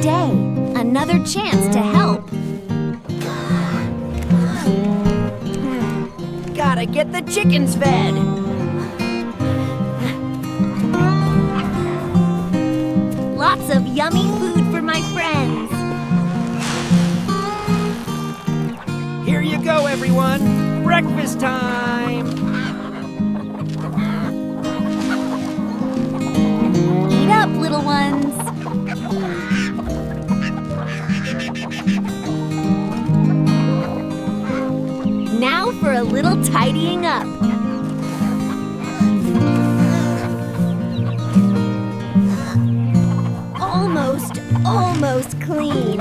day, another chance to help. Gotta get the chickens fed. Lots of yummy food for my friends. Here you go, everyone. Breakfast time. Eat up, little ones. Now for a little tidying up. Almost clean.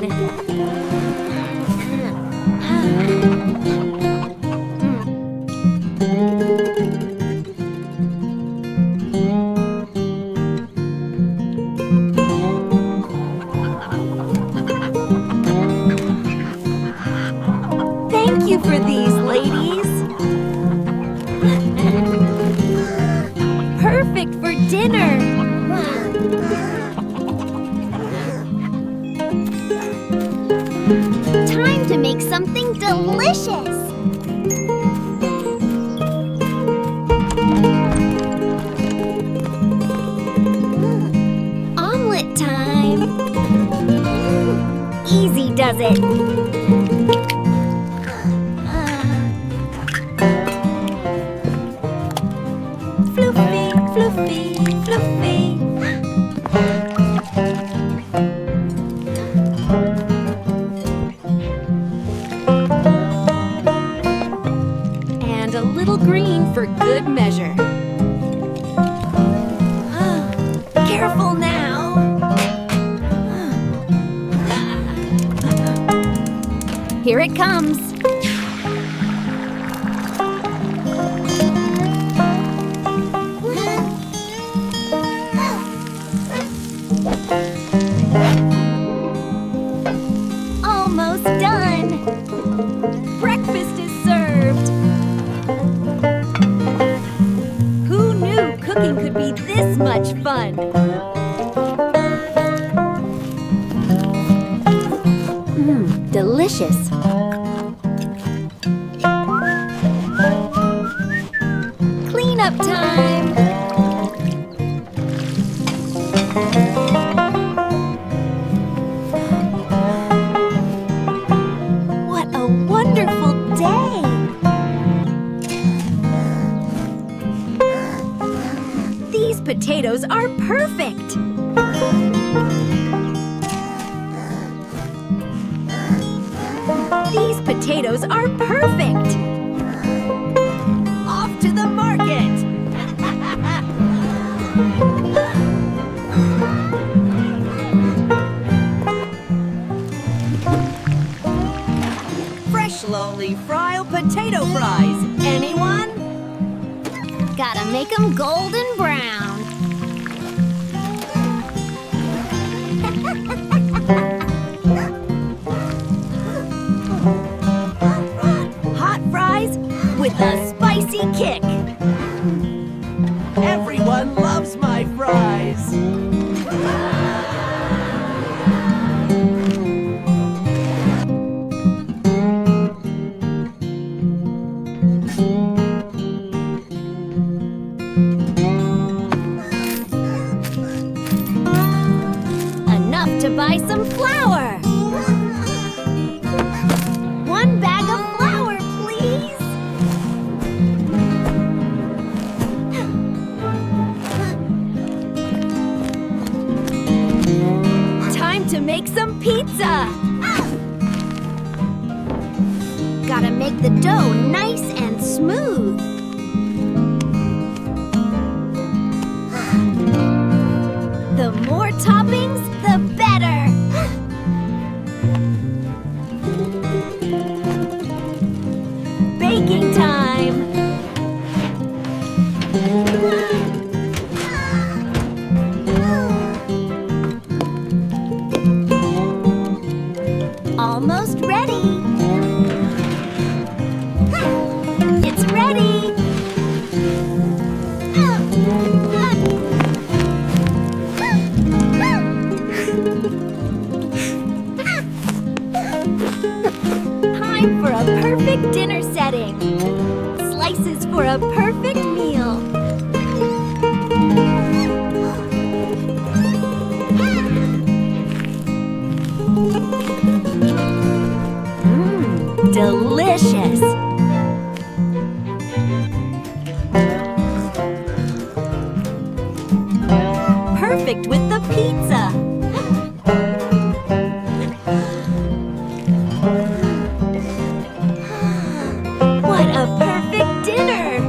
Thank you for these, ladies. Perfect for dinner. Time to make something delicious. Omelet time. Easy does it. Fluffy, fluffy, fluffy. And a little green for good measure. Careful now. Here it comes. Almost done. Breakfast is served. Who knew cooking could be this much fun? Delicious. Cleanup time. What a wonderful day. These potatoes are perfect. These potatoes are perfect. Off to the market. Fresh, lowly fried potato fries. Anyone? Gotta make them golden brown. Hot fries with a spicy kick. Everyone loves my fries. Enough to buy some flour. One bag of flour, please. Time to make some pizza. Gotta make the dough nice and smooth. The more toppings, the better. Baking time. Almost ready. It's ready. perfect with the pizza. What a perfect dinner!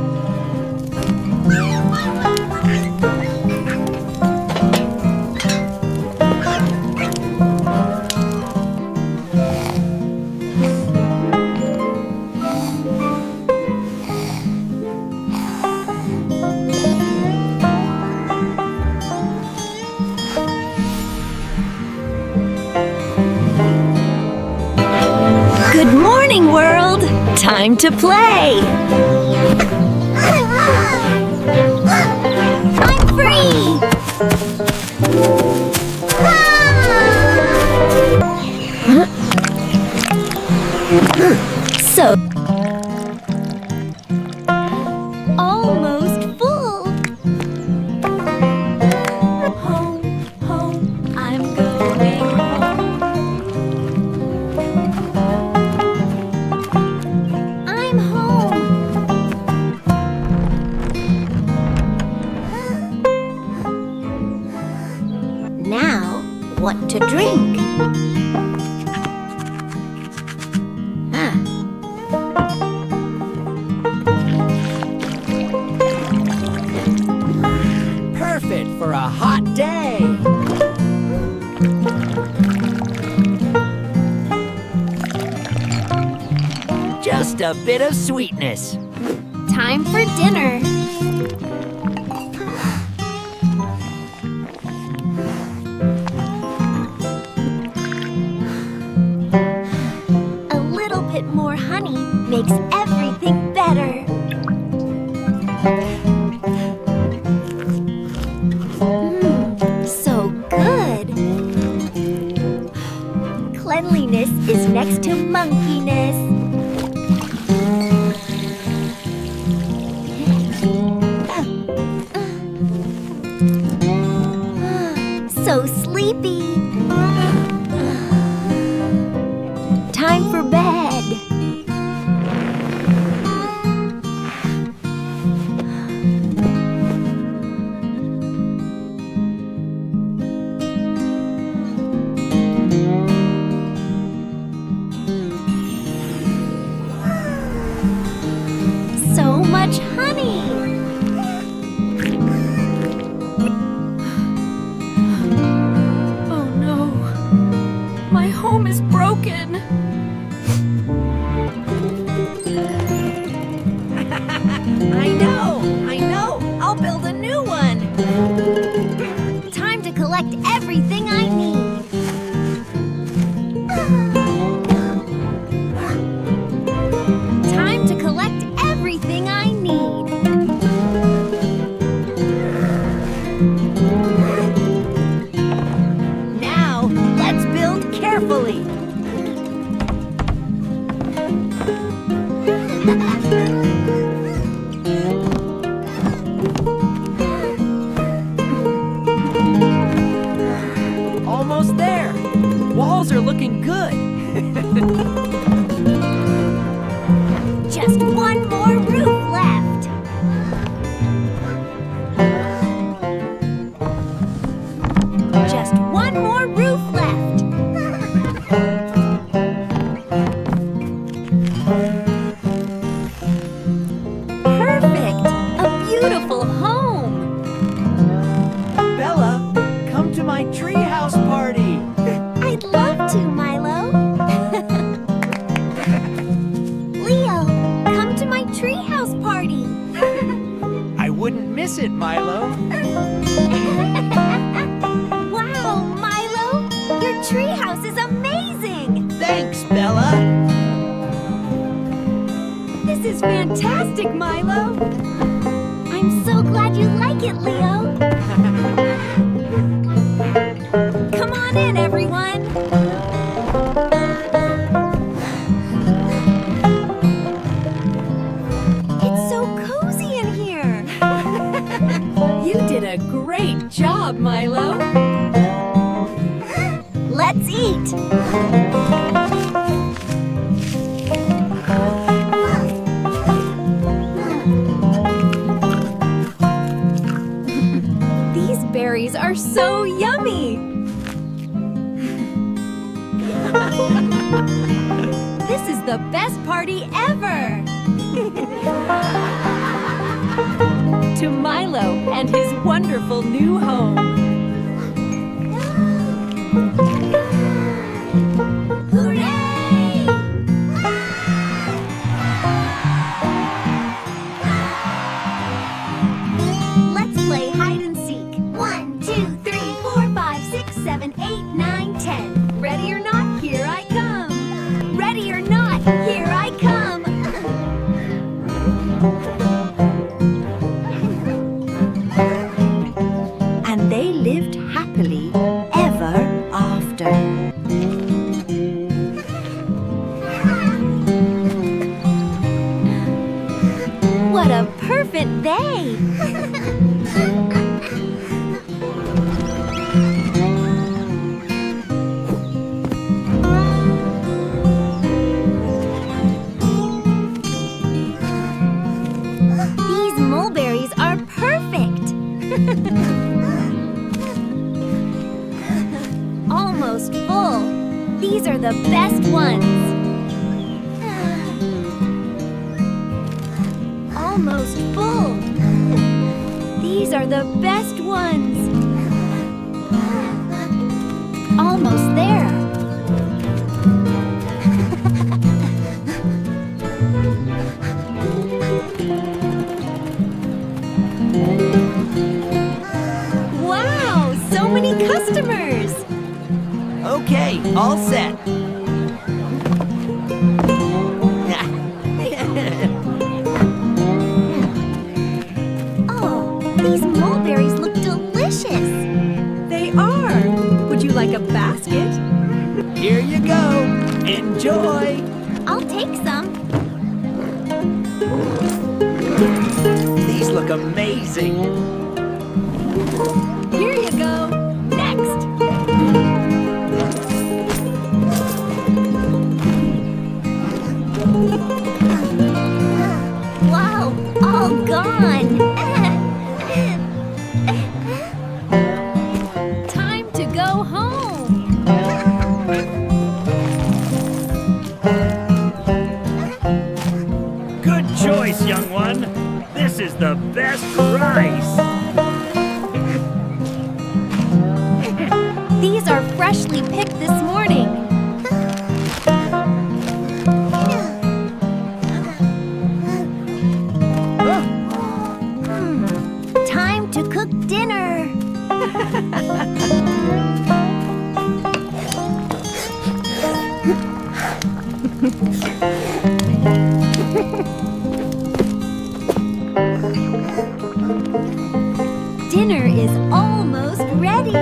Good morning, world! Time to play! I'm free! So almost full. Home, home, I'm going home. I'm home. Now, what to drink? Perfect for a hot day. Just a bit of sweetness. Time for dinner. A little bit more honey makes everything better. So good. Cleanliness is next to monkeyness. So sleepy. Time for bed. So much honey. Oh no, my home is broken. I know. I'll build a new one. Time to collect everything I need. Time to collect everything I need. Now, let's build carefully. Almost there. Walls are looking good. Just one more roof left. Just one more roof left. Perfect! A beautiful home. Bella, come to my treehouse party. I'd love to, Milo. Leo, come to my treehouse party. I wouldn't miss it, Milo. Wow, Milo, your treehouse is amazing. Thanks, Bella. This is fantastic, Milo. I'm so glad you like it, Leo. Come on in, everyone. It's so cozy in here. You did a great job, Milo. Let's eat. berries are so yummy! This is the best party ever! To Milo and his wonderful new home. Hooray! Let's play hide and seek. 1, 2, 3, 4, 5, 6, 7, 8, 9, 10. Ready or not, here I come! Ready or not, here I come! And they lived happily ever after. What a perfect day! These mulberries are perfect! Almost full. These are the best ones. Almost full. These are the best ones. Almost there. Wow, so many customers! Okay, all set. Oh, these mulberries look delicious. They are! Would you like a basket? Here you go. Enjoy. I'll take some. These look amazing. Here you go! Next! Wow, all gone. Time to go home! Good choice, young one. This is the best price. These are freshly picked this morning. Time to cook dinner. Dinner is almost ready.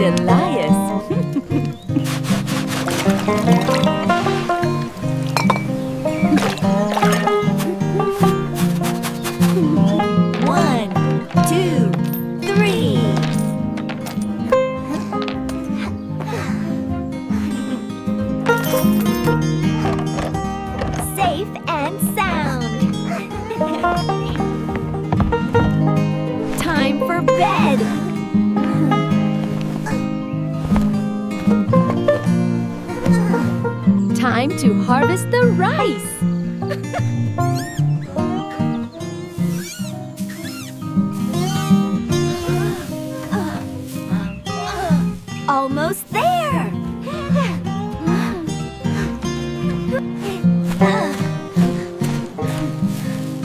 Delious! One, two, three. Safe and sound. Time for bed! Time to harvest the rice! Almost there.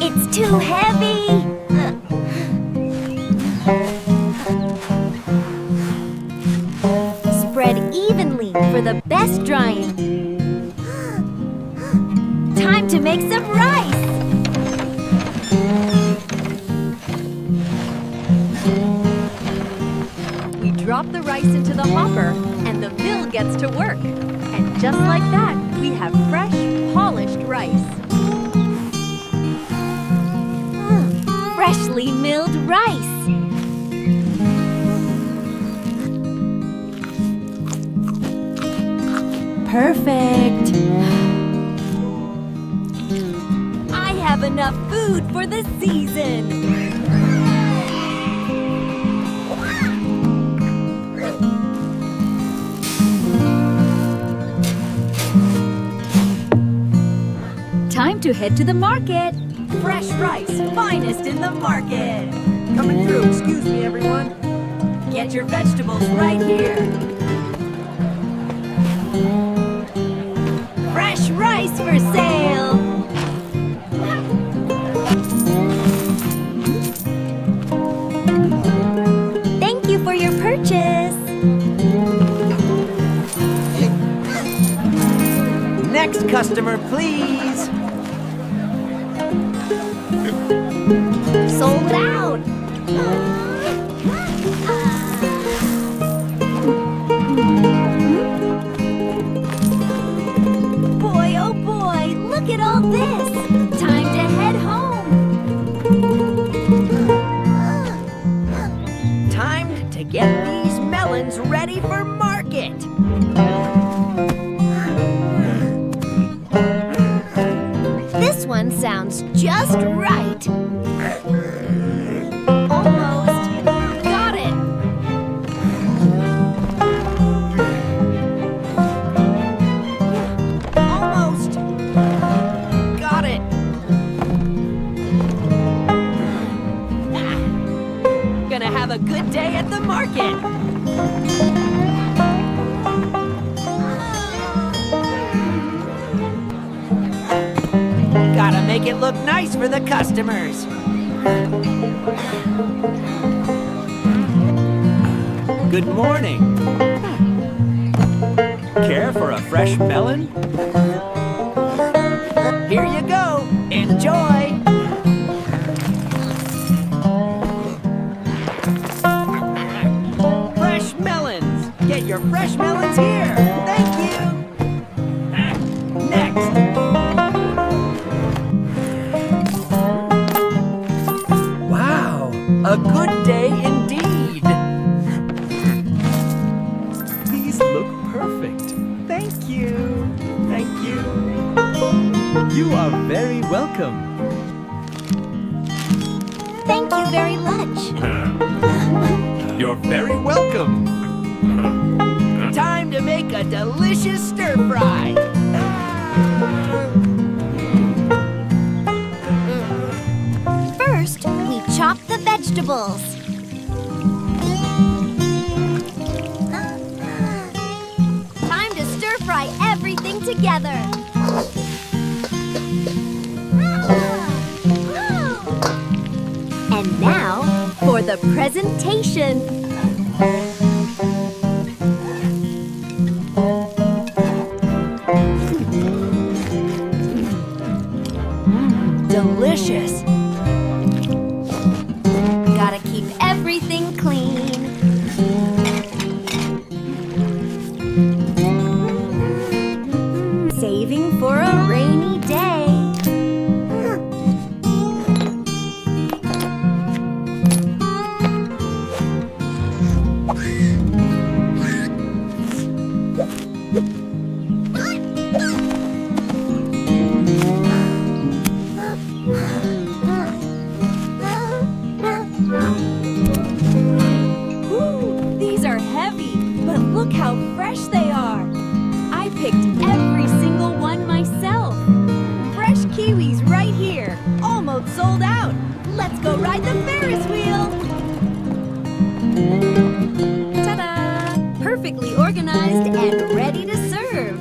It's too heavy. Spread evenly for the best drying. Time to make some rice. We drop the rice into the hopper, and the mill gets to work. And just like that, we have fresh, polished rice. Freshly milled rice. Perfect. I have enough food for the season. Time to head to the market. Fresh rice, finest in the market. Coming through. Excuse me, everyone. Get your vegetables right here. Fresh rice for sale. Thank you for your purchase. Next customer, please. Sold out. Boy, oh boy, look at all this. Time to head home. Time to get these melons ready for market. This one sounds just right. Almost. Got it. Almost. Got it. Gonna have a good day at the market. Gotta make it look nice for the customers. Good morning. Care for a fresh melon? Here you go. Enjoy. Fresh melons. Get your fresh melons here. Thank you. Next. Wow, a good day indeed. These look perfect. Thank you. Thank you. You are very welcome. Thank you very much. You're very welcome. Time to make a delicious stir fry. First, we chop the vegetables. Time to stir fry everything together. And now for the presentation. Delicious. Gotta keep everything clean. Saving for a rainy day. Ooh, these are heavy, but look how fresh they are. I picked every single one myself. Fresh kiwis right here, almost sold out. Let's go ride the Ferris wheel. Ta-da! Perfectly organized and ready to serve.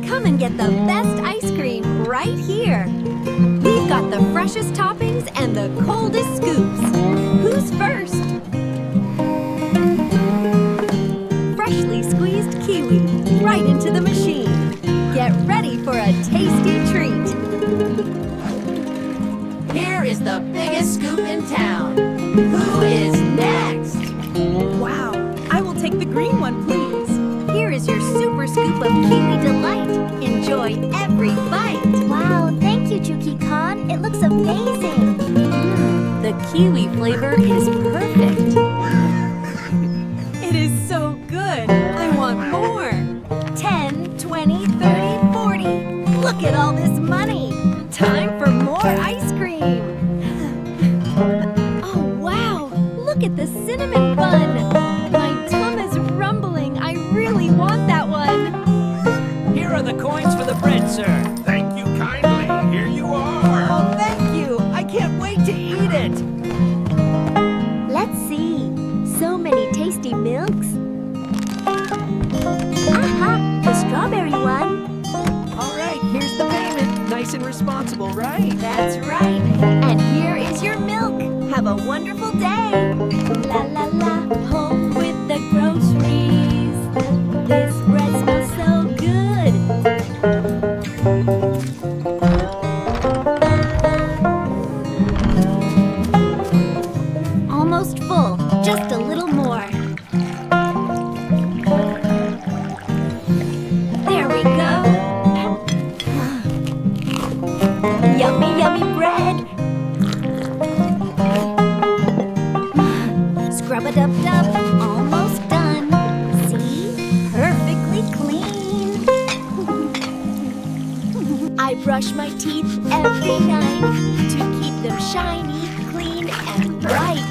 Come and get the best ice cream right here. We've got the freshest toppings and the coldest scoops. Who's first? Freshly squeezed kiwi right into the machine. Get ready for a tasty treat. Here is the biggest scoop in town. Who is next? Wow, I will take the green one, please. Here is your super scoop of kiwi delight. Enjoy every bite. Wow, thank you, Juki Khan. It looks amazing. The kiwi flavor is perfect. It is so good. I want more. 10, 20, Look at all this money. Time for more ice cream. Oh, wow. Look at the cinnamon bun. My tum is rumbling. I really want that one. Here are the coins for the bread, sir. Thank you kindly. Here you are. Oh, thank you. I can't wait to eat it. Let's see. So many tasty milks. Aha! The strawberry one. All right, here's the payment. Nice and responsible, right? That's right. And here is your milk. Have a wonderful day. La la la. Home with the groceries. This bread smells so good. Almost full. Just a little more. There we go. Yummy, yummy bread. Scrub-a-dub-dub. Almost done. See? Perfectly clean. I brush my teeth every night to keep them shiny, clean, and bright.